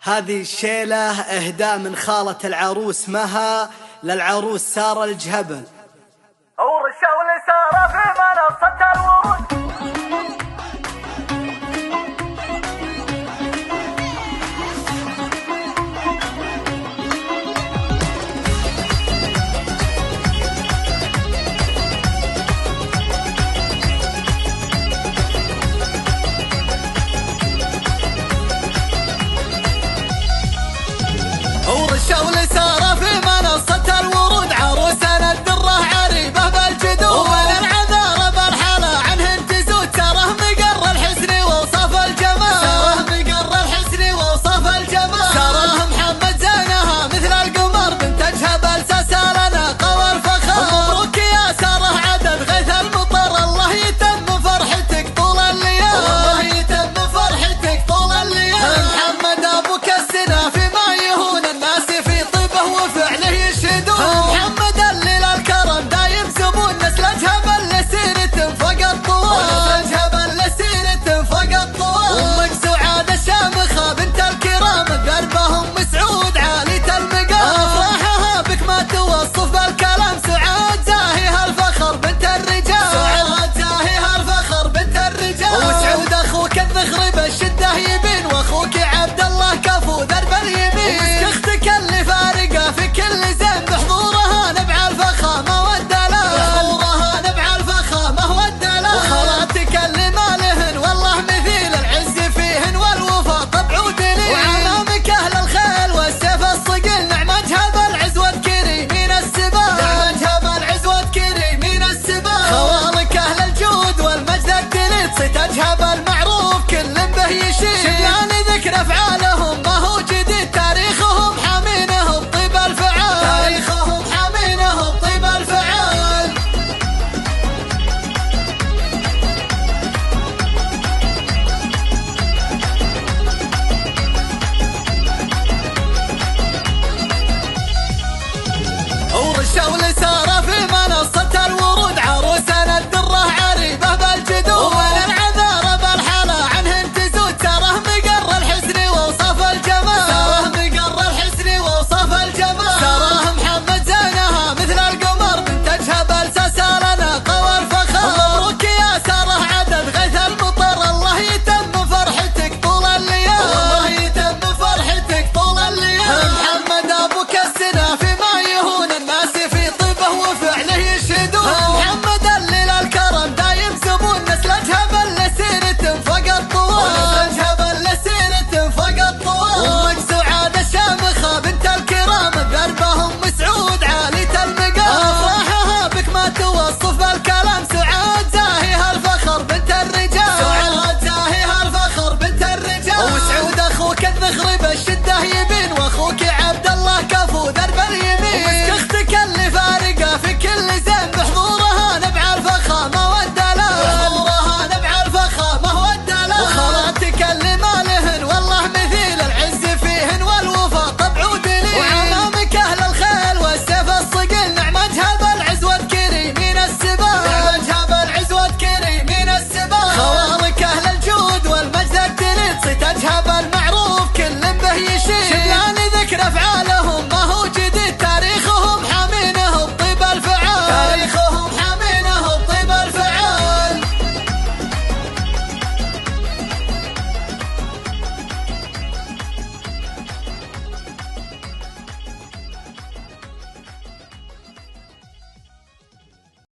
هذه الشيلة إهداء من خالة العروس مها للعروس سارة الجهبل. ورشوا لسارة في منصة الورود. ورشوا لسارة في منصة الورود، عروسنا الدرة عريبة بالجدود، ومن العذارى بالحلا عنهن تزود. سارة مقر الحسن ووصف الجمال، سارة مقر الحسن ووصف الجمال. سارة محمد زينها مثل القمر، بنت جهبل سالنا قوى الفخر. مبروك يا سارة عدد غيث المطر، الله يتم فرحتك طول الليال، الله يتم فرحتك طول الليال. محمد ابوك السنة في وفعله يشهدون، محمد الليل الكرم دايم زبون. نسل جهبل لسيرة فوق الطوال، نسل جهبل لسيرة فوق الطوال. امك سعاد الشامخة بنت الكرام، بقلبها ام سعود عالية المقام. افراحها بك ما توصف بالكلام، سعاد زاهيها الفخر بنت الرجال، سعاد زاهيها الفخر بنت الرجال. وسعود اخوك الذخر بالشدة يبين، واخوك عبد الله كفو درب اليمين. ومسك اختك اللي فارقه في كل زين، بحضورها نبع الفخامة والدلال، بحضورها نبع الفخامة والدلال. وخالاتك اللي ما لهن والله مثيل، العز فيهن والوفا طبع ودليل. وعمامك اهل الخيل والسيف الصقيل، نعم جهبل عزوة كريمين السبال، نعم جهبل عزوة كريمين السبال. خوالك اهل الجود والمجد الدليل، صيت جهبل معروف كل به يشيل. شبلان ذكر افعالهم ما هو جديد، تاريخهم حامينهم طيب الفعال، تاريخهم حامينهم طيب الفعال. ورشوا لسارة في منصة الورود، عروسنا الدرة عريبة بالجدود، ومن العذارى بالحلا عنهن تزود. سارة مقر الحسن ووصف الجمال، سارة مقر الحسن ووصف الجمال. سارة محمد زينها مثل القمر، بنت جهبل سالنا قوى الفخر. مبروك يا سارة عدد غيث المطر، الله يتم فرحتك طول الليال، الله يتم فرحتك طول الليال. محمد ابوك السنة في ما يهون، الناس في طيبه وفعله يشهدون. محمد الليل الكرم دايم زبون، نسل جهبل لسيرة فوق الطوال، نسل جهبل لسيرة فوق الطوال. امك سعاد الشامخة بنت الكرام، بقلبها ام سعود عالية المقام. افراحها بك ما توصف بالكلام، سعاد زاهيها الفخر بنت الرجال، سعاد زاهيها الفخر بنت الرجال. وسعود اخوك الذخر بالشدة